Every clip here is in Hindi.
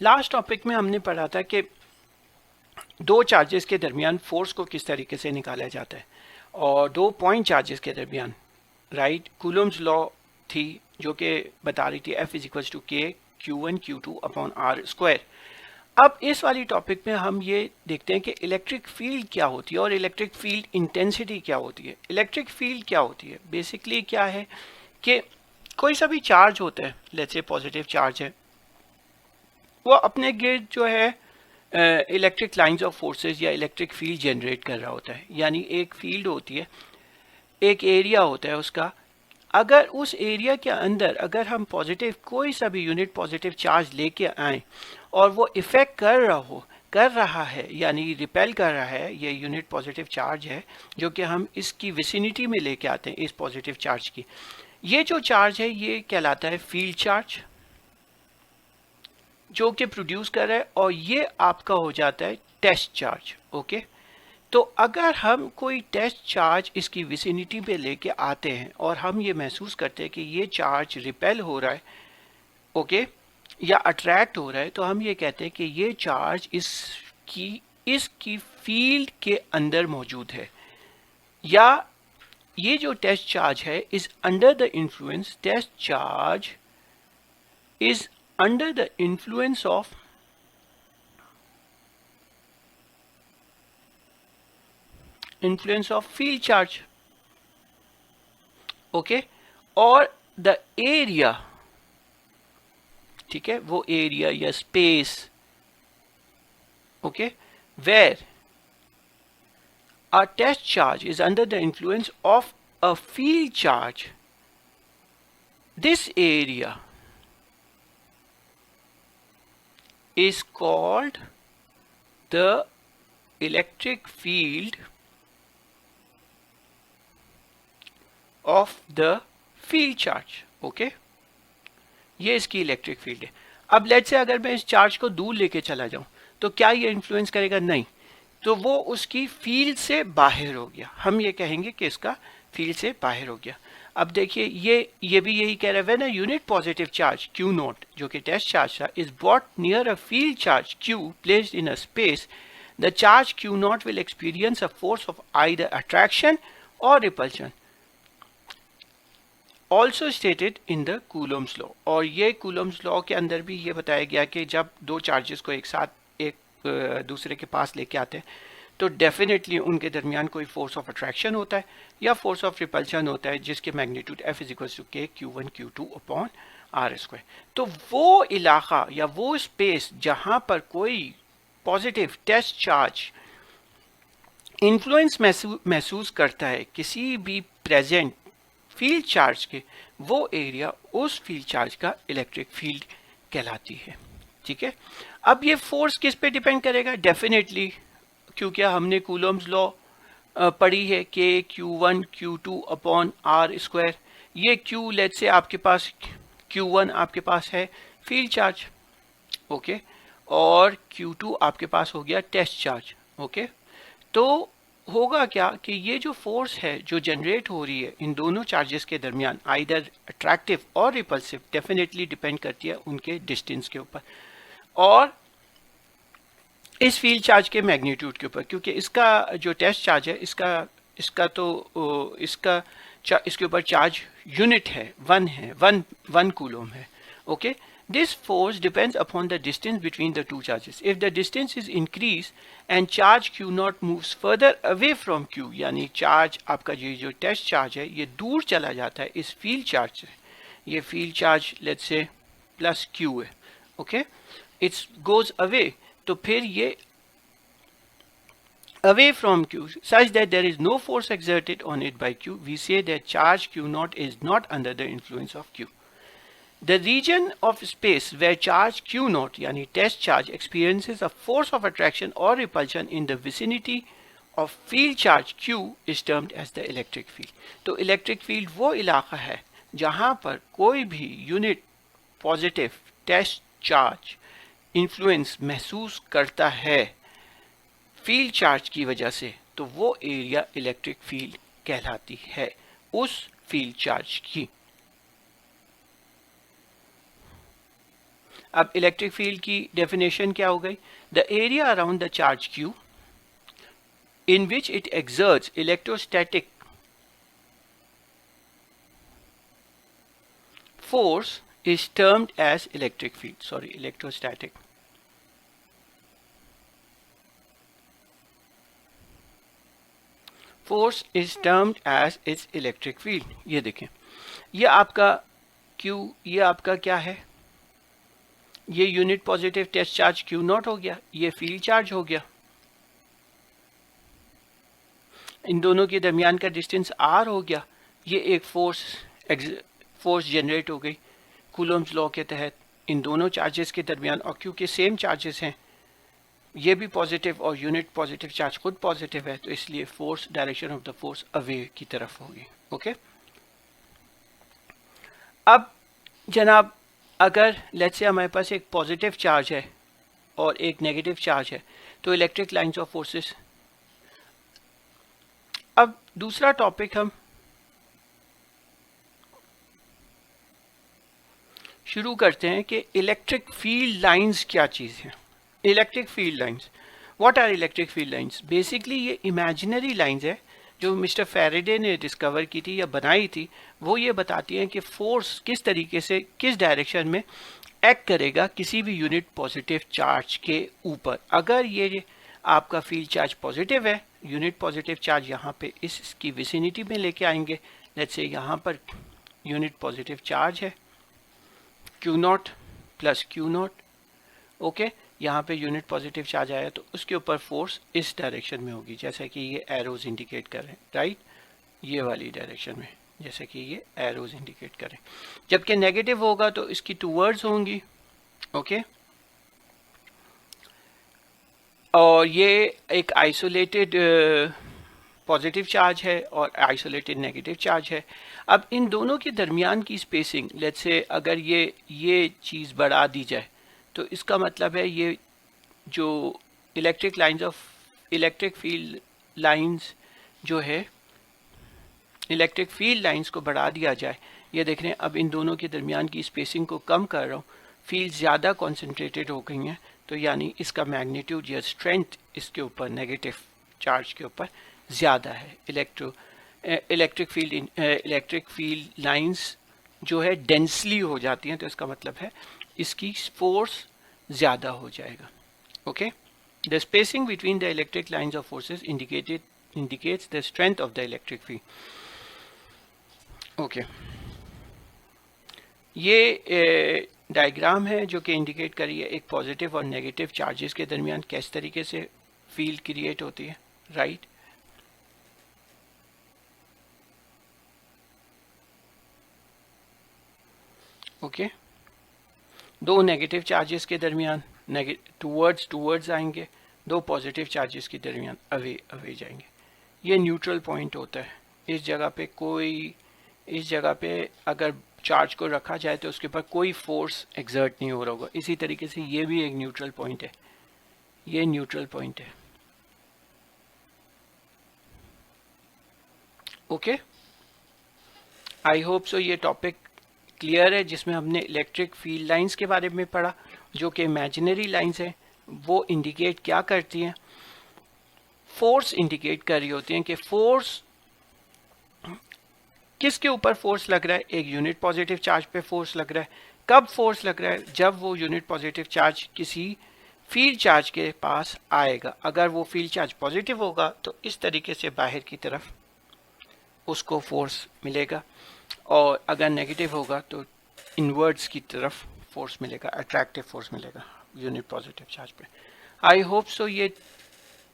लास्ट टॉपिक में हमने पढ़ा था कि दो चार्जेस के दरमियान फोर्स को किस तरीके से निकाला जाता है, और दो पॉइंट चार्जेस के दरमियान, राइट, कूलम्स लॉ थी जो कि बता रही थी F is equals to k Q1 Q2 upon r square. अब इस वाली टॉपिक में हम ये देखते हैं कि इलेक्ट्रिक फील्ड क्या होती है और इलेक्ट्रिक फील्ड इंटेंसिटी क्या होती है। इलेक्ट्रिक फील्ड क्या होती है, बेसिकली क्या है कि कोई सा भी चार्ज होता है, लेट्स से पॉजिटिव चार्ज है, वो अपने गिर्द जो है इलेक्ट्रिक लाइंस ऑफ फोर्सेस या इलेक्ट्रिक फील्ड जनरेट कर रहा होता है। यानी एक फील्ड होती है, एक एरिया होता है उसका, अगर उस एरिया के अंदर अगर हम पॉजिटिव कोई सा भी यूनिट पॉजिटिव चार्ज लेके आए और वो इफेक्ट कर रहा है यानी रिपेल कर रहा है, ये यूनिट पॉजिटिव चार्ज है जो कि हम इसकी विसिनिटी में लेके आते हैं इस पॉजिटिव चार्ज की, ये जो चार्ज है ये कहलाता है फील्ड चार्ज जो कि प्रोड्यूस कर रहा है, और ये आपका हो जाता है टेस्ट चार्ज। ओके, तो अगर हम कोई टेस्ट चार्ज इसकी विसिनिटी पे लेके आते हैं और हम ये महसूस करते हैं कि ये चार्ज रिपेल हो रहा है, ओके, या अट्रैक्ट हो रहा है, तो हम ये कहते हैं कि ये चार्ज इसकी फील्ड के अंदर मौजूद है, या ये जो टेस्ट चार्ज है is under the influence, test charge is under the influence of field charge, okay, और the area, ठीक है, वो एरिया या space, okay, where a test charge is under the influence of a field charge, this area is called the electric field of the field charge। Okay, ये इसकी इलेक्ट्रिक फील्ड है। अब लेट्स से अगर मैं इस चार्ज को दूर लेके चला जाऊं तो क्या ये इन्फ्लुएंस करेगा? नहीं, तो वो उसकी फील्ड से बाहर हो गया, हम ये कहेंगे कि इसका फील्ड से बाहर हो गया। अब देखिए ये भी यही कह रहा है, when a unit positive charge Q naught जो कि टेस्ट चार्ज था is brought near a field charge Q placed in a space, the charge Q naught will experience a force of either attraction or repulsion, also stated in the Coulomb's law. और ये कूलम्स लॉ के अंदर भी ये बताया गया कि जब दो चार्जेस को एक साथ एक दूसरे के पास लेके आते हैं तो डेफिनेटली उनके दरमियान कोई फोर्स ऑफ अट्रैक्शन होता है या फोर्स ऑफ रिपल्शन होता है, जिसके magnitude F is equal to k Q1 Q2 upon r square. तो वो इलाका या वो स्पेस जहां पर कोई पॉजिटिव टेस्ट चार्ज इन्फ्लुएंस महसूस करता है किसी भी प्रेजेंट फील्ड चार्ज के, वो एरिया उस फील्ड चार्ज का इलेक्ट्रिक फील्ड कहलाती है। ठीक है, अब ये फोर्स किस पे डिपेंड करेगा? डेफिनेटली, क्योंकि हमने कूलम्स लॉ पढ़ी है कि Q1 Q2 upon r square, ये Q लेट से आपके पास Q1 आपके पास है फील्ड चार्ज, ओके, और Q2 आपके पास हो गया टेस्ट चार्ज, ओके। तो होगा क्या कि ये जो फोर्स है जो जनरेट हो रही है इन दोनों चार्जेस के दरमियान, आइदर अट्रैक्टिव और रिपल्सिव, डेफिनेटली डिपेंड करती है उनके डिस्टेंस के ऊपर और इस फील्ड चार्ज के मैग्नीट्यूड के ऊपर, क्योंकि इसका जो टेस्ट चार्ज है इसके ऊपर चार्ज यूनिट है, वन कूलम है, okay. This force depends upon the distance between the two charges. If the distance is increase and charge Q not moves further away from Q, यानी चार्ज आपका ये जो टेस्ट चार्ज है ये दूर चला जाता है इस फील्ड चार्ज से, ये field charge let's say plus Q है, ओके, इट्स गोज अवे, तो फिर ये away from Q such that there is no force exerted on it by Q, we say that charge Q naught is not under the influence of Q. The region of space where charge Q naught yani test charge experiences a force of attraction or repulsion in the vicinity of field charge Q is termed as the electric field. तो electric field वो इलाका है जहां पर कोई भी unit positive test charge influence महसूस करता है फील्ड चार्ज की वजह से, तो वो एरिया इलेक्ट्रिक फील्ड कहलाती है उस फील्ड चार्ज की। अब इलेक्ट्रिक फील्ड की डेफिनेशन क्या हो गई? The area around the charge Q in which it exerts electrostatic force is termed as electric field. Sorry, electrostatic. Force is termed as its electric field. ये देखें, ये आपका Q, ये आपका क्या है? ये unit positive test charge Q naught हो गया, ये फील्ड चार्ज हो गया। इन दोनों के दरमियान का डिस्टेंस R हो गया। ये एक फोर्स जनरेट हो गई कूलम्स लॉ के तहत इन दोनों चार्जेस के दरमियान, और क्योंकि सेम चार्जेस हैं, ये भी पॉजिटिव और यूनिट पॉजिटिव चार्ज खुद पॉजिटिव है, तो इसलिए force, direction of the force away की तरफ होगी। ओके, अब जनाब अगर लेट्स से हमारे पास एक पॉजिटिव चार्ज है और एक नेगेटिव चार्ज है, तो इलेक्ट्रिक लाइंस ऑफ फोर्सेस। अब दूसरा टॉपिक हम शुरू करते हैं कि इलेक्ट्रिक फील्ड लाइंस क्या चीज़ है। Electric field lines, what are electric field lines? Basically ये इमेजिनरी लाइंस है जो मिस्टर फैराडे ने डिस्कवर की थी या बनाई थी। वो ये बताती हैं कि फोर्स किस तरीके से, किस डायरेक्शन में एक्ट करेगा किसी भी यूनिट पॉजिटिव चार्ज के ऊपर। अगर ये आपका फील्ड चार्ज पॉजिटिव है, यूनिट पॉजिटिव चार्ज यहाँ पे इसकी विसिनिटी में लेके आएंगे। लेट्स से यहाँ पर यूनिट पॉजिटिव चार्ज है Q not plus Q not. Okay, यहाँ पे यूनिट पॉजिटिव चार्ज आया तो उसके ऊपर फोर्स इस डायरेक्शन में होगी, जैसा कि ये एरोज इंडिकेट कर रहे हैं, राइट, ये वाली डायरेक्शन में, जैसे कि ये एरोज इंडिकेट करें। जबकि नेगेटिव होगा तो इसकी टूवर्ड्स होंगी। ओके, और ये एक आइसोलेटेड पॉजिटिव चार्ज है और आइसोलेटेड नेगेटिव चार्ज है। अब इन दोनों के दरमियान की स्पेसिंग, लेट्स से अगर ये चीज़ बढ़ा दी जाए तो इसका मतलब है ये जो इलेक्ट्रिक फील्ड लाइंस जो है, इलेक्ट्रिक फील्ड लाइंस को बढ़ा दिया जाए। ये देख रहे हैं, अब इन दोनों के दरमियान की स्पेसिंग को कम कर रहा हूँ, फील्ड ज़्यादा कॉन्सेंट्रेटेड हो गई हैं, तो यानी इसका मैग्नीट्यूड या स्ट्रेंथ इसके ऊपर, नेगेटिव चार्ज के ऊपर ज़्यादा है। इलेक्ट्रिक फील्ड लाइंस जो है डेंसली हो जाती हैं, तो इसका मतलब है इसकी फोर्स ज़्यादा हो जाएगा। Okay, the spacing between the electric lines of forces indicates the strength of the electric field. Okay, ये डायग्राम है जो कि इंडिकेट करिए एक पॉजिटिव और नेगेटिव चार्जेस के दरमियान किस तरीके से फील्ड क्रिएट होती है, राइट। ओके, दो नेगेटिव चार्जेस के दरमियान टूवर्ड्स आएंगे, दो पॉजिटिव चार्जेस के दरमियान अवे जाएंगे। ये न्यूट्रल पॉइंट होता है। इस जगह पे अगर चार्ज को रखा जाए तो उसके ऊपर कोई फोर्स एक्सर्ट नहीं हो रहा होगा। इसी तरीके से ये भी एक न्यूट्रल पॉइंट है, ये न्यूट्रल पॉइंट है। ओके, आई होप सो ये टॉपिक क्लियर है, जिसमें हमने इलेक्ट्रिक फील्ड लाइंस के बारे में पढ़ा, जो कि इमेजिनरी लाइंस हैं। वो इंडिकेट क्या करती हैं? फोर्स इंडिकेट कर रही होती हैं कि फोर्स किसके ऊपर फोर्स लग रहा है। एक यूनिट पॉजिटिव चार्ज पे फोर्स लग रहा है। कब फोर्स लग रहा है? जब वो यूनिट पॉजिटिव चार्ज किसी फील्ड चार्ज के पास आएगा। अगर वो फील्ड चार्ज पॉजिटिव होगा तो इस तरीके से बाहर की तरफ उसको फोर्स मिलेगा, और अगर नेगेटिव होगा तो इनवर्ड्स की तरफ फोर्स मिलेगा, अट्रैक्टिव फोर्स मिलेगा यूनिट पॉजिटिव चार्ज पे। आई होप सो ये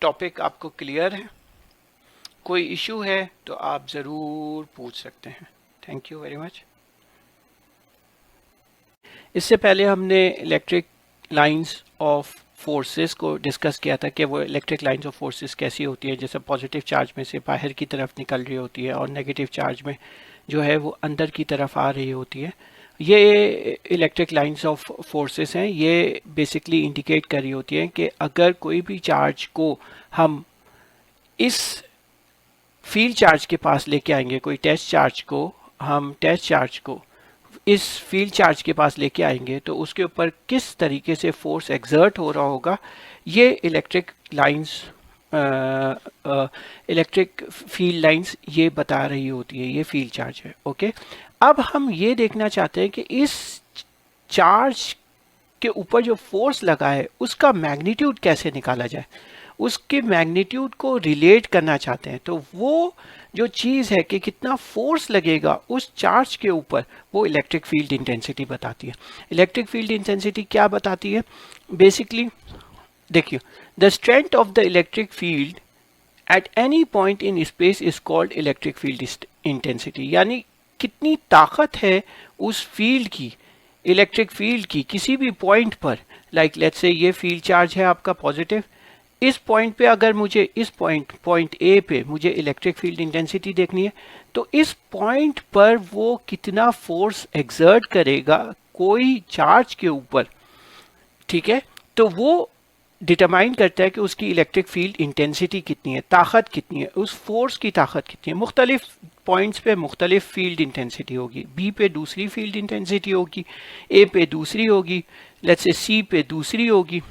टॉपिक आपको क्लियर है। कोई इशू है तो आप ज़रूर पूछ सकते हैं। Thank you very much. इससे पहले हमने इलेक्ट्रिक लाइंस ऑफ फोर्सेस को डिस्कस किया था कि वो इलेक्ट्रिक लाइंस ऑफ फोर्सेस कैसी होती है, जैसे पॉजिटिव चार्ज में से बाहर की तरफ निकल रही होती है और नेगेटिव चार्ज में जो है वो अंदर की तरफ आ रही होती है। ये इलेक्ट्रिक लाइंस ऑफ फोर्सेस हैं। ये बेसिकली इंडिकेट कर रही होती हैं कि अगर कोई भी चार्ज को हम इस फील्ड चार्ज के पास लेके आएंगे, कोई टेस्ट चार्ज को इस फील्ड चार्ज के पास लेके आएंगे तो उसके ऊपर किस तरीके से फोर्स एक्सर्ट हो रहा होगा, ये electric lines, electric field lines ये बता रही होती है, ये फील्ड चार्ज है। ओके, अब हम ये देखना चाहते हैं कि इस चार्ज के ऊपर जो फोर्स लगा है उसका मैग्नीट्यूड कैसे निकाला जाए, उसके मैग्नीट्यूड को रिलेट करना चाहते हैं। तो वो जो चीज़ है कि कितना फोर्स लगेगा उस चार्ज के ऊपर, वो इलेक्ट्रिक फील्ड इंटेंसिटी बताती है। इलेक्ट्रिक फील्ड इंटेंसिटी क्या बताती है? बेसिकली देखिए, the strength of the electric field at any point in space is called electric field intensity, यानी कितनी ताकत है उस फील्ड की, इलेक्ट्रिक फील्ड की किसी भी पॉइंट पर। लाइक लेट्स से ये फील्ड चार्ज है आपका पॉजिटिव, इस पॉइंट पे अगर मुझे इस पॉइंट ए पे मुझे इलेक्ट्रिक फील्ड इंटेंसिटी देखनी है, तो इस पॉइंट पर वो कितना फोर्स एक्सर्ट करेगा कोई चार्ज के ऊपर, ठीक है, तो वो डिटरमाइन करता है कि उसकी इलेक्ट्रिक फील्ड इंटेंसिटी कितनी है, ताकत कितनी है, उस फोर्स की ताकत कितनी है। मुख्तलिफ पॉइंट्स पे मुख्तलिफ फील्ड इंटेंसिटी होगी, बी पे दूसरी फील्ड इंटेंसिटी होगी, ए पे दूसरी होगी, लेट्स से सी पे दूसरी होगी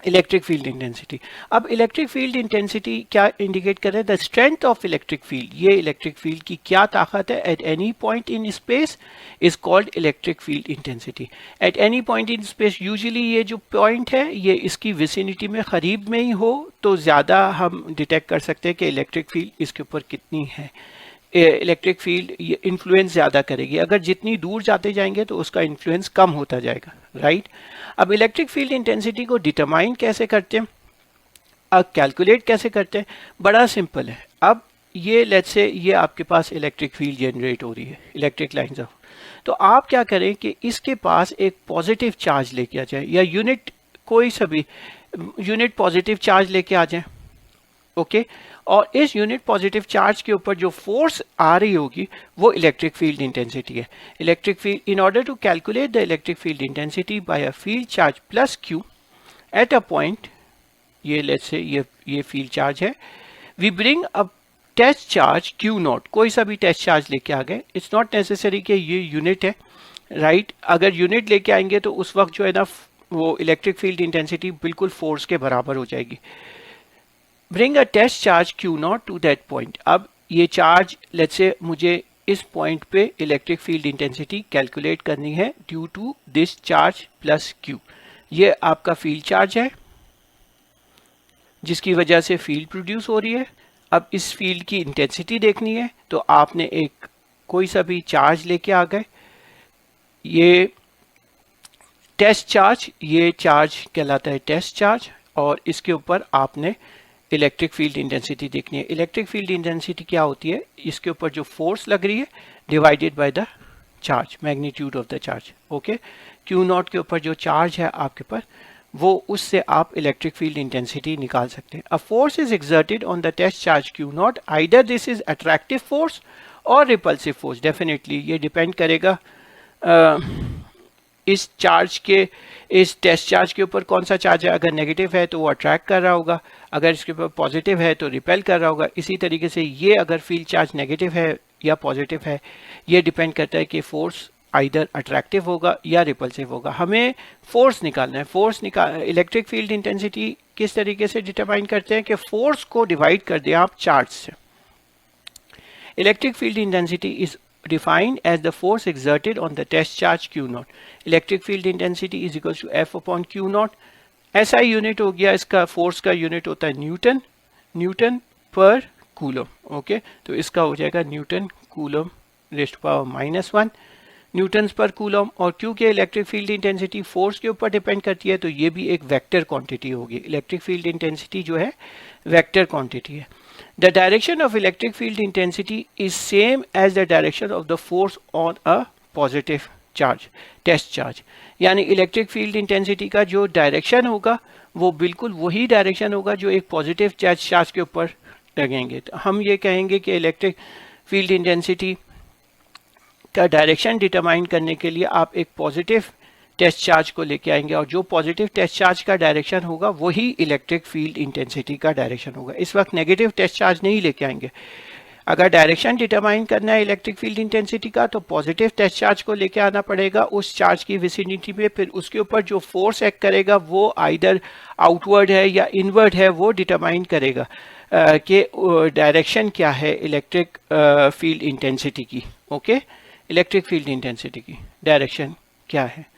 इलेक्ट्रिक फील्ड इंटेंसिटी। अब इलेक्ट्रिक फील्ड इंटेंसिटी क्या इंडिकेट कर रहा है? The strength of electric field, ये इलेक्ट्रिक फील्ड की क्या ताकत है at any point in space is called electric field intensity. At any point in space, usually ये जो पॉइंट है ये इसकी विसिनिटी में करीब में ही हो तो ज़्यादा हम डिटेक्ट कर सकते हैं कि इलेक्ट्रिक फील्ड इसके ऊपर कितनी है। इलेक्ट्रिक फील्ड ये इन्फ्लुएंस ज़्यादा करेगी, अगर जितनी दूर जाते जाएंगे तो उसका इन्फ्लुएंस कम होता जाएगा, राइट। अब इलेक्ट्रिक फील्ड इंटेंसिटी को डिटरमाइन कैसे करते हैं, अब कैलकुलेट कैसे करते हैं? बड़ा सिंपल है। अब ये लेट्स से ये आपके पास इलेक्ट्रिक फील्ड जनरेट हो रही है, इलेक्ट्रिक लाइंस ऑफ, तो आप क्या करें कि इसके पास एक पॉजिटिव चार्ज लेके आ जाए, या यूनिट कोई सा भी यूनिट पॉजिटिव चार्ज लेके आ जाए, ओके, और इस यूनिट पॉजिटिव चार्ज के ऊपर जो फोर्स आ रही होगी वो इलेक्ट्रिक फील्ड इंटेंसिटी है। Electric field, in order to calculate the electric field intensity by a field charge plus q at a point, ये लेट्स से ये फील्ड चार्ज है, we bring a test charge q naught, कोई सा भी टेस्ट चार्ज लेके आ गए, इट्स नॉट नेसेसरी कि ये यूनिट है, राइट। अगर यूनिट लेके आएंगे तो उस वक्त जो है ना वो इलेक्ट्रिक फील्ड इंटेंसिटी बिल्कुल फोर्स के बराबर हो जाएगी। Bring a test charge Q naught to that point. अब ये चार्ज लेट्स से मुझे इस पॉइंट पे इलेक्ट्रिक फील्ड इंटेंसिटी कैलकुलेट करनी है due to this charge plus Q। ये आपका फील्ड चार्ज है जिसकी वजह से फील्ड प्रोड्यूस हो रही है। अब इस फील्ड की इंटेंसिटी देखनी है तो आपने एक कोई सा भी चार्ज लेके आ गए, ये टेस्ट चार्ज, ये चार्ज कहलाता है टेस्ट चार्ज, और इसके ऊपर आपने इलेक्ट्रिक फील्ड इंटेंसिटी देखनी है। इलेक्ट्रिक फील्ड इंटेंसिटी क्या होती है? इसके ऊपर जो फोर्स लग रही है divided by the charge, magnitude of the charge, okay. Q not के ऊपर जो चार्ज है आपके पास, वो उससे आप इलेक्ट्रिक फील्ड इंटेंसिटी निकाल सकते हैं। A force is exerted on the test charge q naught, either this is attractive force और रिपल्सिव फोर्स। डेफिनेटली ये डिपेंड करेगा इस चार्ज के, इस टेस्ट चार्ज के ऊपर कौन सा चार्ज है। अगर नेगेटिव है तो वो अट्रैक्ट कर रहा होगा, अगर इसके ऊपर पॉजिटिव है तो रिपेल कर रहा होगा। इसी तरीके से ये अगर फील्ड चार्ज नेगेटिव है या पॉजिटिव है, ये डिपेंड करता है कि फोर्स आइदर अट्रैक्टिव होगा या रिपल्सिव होगा। हमें फोर्स निकालना है। फोर्स इलेक्ट्रिक फील्ड इंटेंसिटी किस तरीके से डिटरमाइन करते हैं कि फोर्स को डिवाइड कर दें आप चार्ज से। Electric field intensity is defined as the force exerted on the test charge Q naught. Electric field intensity is equals to F upon Q naught. SI unit हो गया, इसका फोर्स का यूनिट होता है न्यूटन, न्यूटन पर कूलम, ओके। तो इसका हो जाएगा newton coulomb raised to power -1 newtons पर कूलम। और क्योंकि इलेक्ट्रिक फील्ड इंटेंसिटी फोर्स के ऊपर डिपेंड करती है तो ये भी एक वेक्टर क्वांटिटी होगी। इलेक्ट्रिक फील्ड इंटेंसिटी जो है वेक्टर क्वांटिटी है। The direction of electric field intensity is same as the direction of the force on a positive charge, test charge. यानी इलेक्ट्रिक फील्ड इंटेंसिटी का जो डायरेक्शन होगा वो बिल्कुल वही डायरेक्शन होगा जो एक पॉजिटिव चार्ज के ऊपर लगेंगे। तो हम ये कहेंगे कि इलेक्ट्रिक फील्ड इंटेंसिटी का डायरेक्शन डिटरमाइन करने के लिए आप एक पॉजिटिव टेस्ट चार्ज को लेके आएंगे, और जो पॉजिटिव टेस्ट चार्ज का डायरेक्शन होगा वही इलेक्ट्रिक फील्ड इंटेंसिटी का डायरेक्शन होगा। इस वक्त नेगेटिव टेस्ट चार्ज नहीं लेके आएंगे। अगर डायरेक्शन डिटरमाइन करना है इलेक्ट्रिक फील्ड इंटेंसिटी का तो पॉजिटिव टेस्ट चार्ज को लेके आना पड़ेगा उस चार्ज की विसिनिटी में, फिर उसके ऊपर जो फोर्स एक्ट करेगा वो आइदर आउटवर्ड है या इनवर्ड है, वो डिटरमाइन करेगा कि डायरेक्शन क्या है इलेक्ट्रिक फील्ड इंटेंसिटी की। ओके, इलेक्ट्रिक फील्ड इंटेंसिटी की डायरेक्शन क्या है।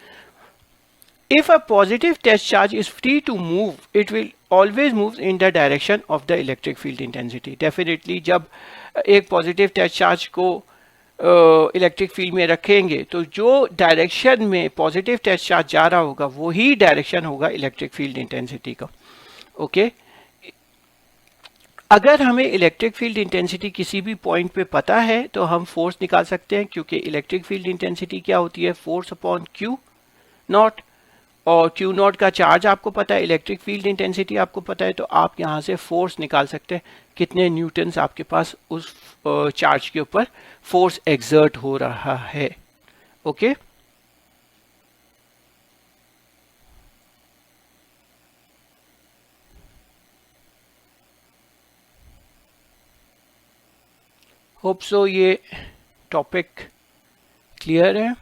If a positive test charge is free to move, it will always move in the direction of the electric field intensity. Definitely जब एक positive test charge को इलेक्ट्रिक फील्ड में रखेंगे तो जो डायरेक्शन में पॉजिटिव टेस्ट चार्ज जा रहा होगा वही डायरेक्शन होगा इलेक्ट्रिक फील्ड इंटेंसिटी का। ओके, अगर हमें इलेक्ट्रिक फील्ड इंटेंसिटी किसी भी पॉइंट पे पता है तो हम फोर्स निकाल सकते हैं, क्योंकि इलेक्ट्रिक फील्ड इंटेंसिटी क्या होती है, फोर्स अपॉन क्यू नॉट, और क्यू नॉट का चार्ज आपको पता है, इलेक्ट्रिक फील्ड इंटेंसिटी आपको पता है, तो आप यहाँ से फोर्स निकाल सकते हैं कितने न्यूटन्स आपके पास उस चार्ज के ऊपर फोर्स एक्सर्ट हो रहा है। ओके, होप सो ये टॉपिक क्लियर है।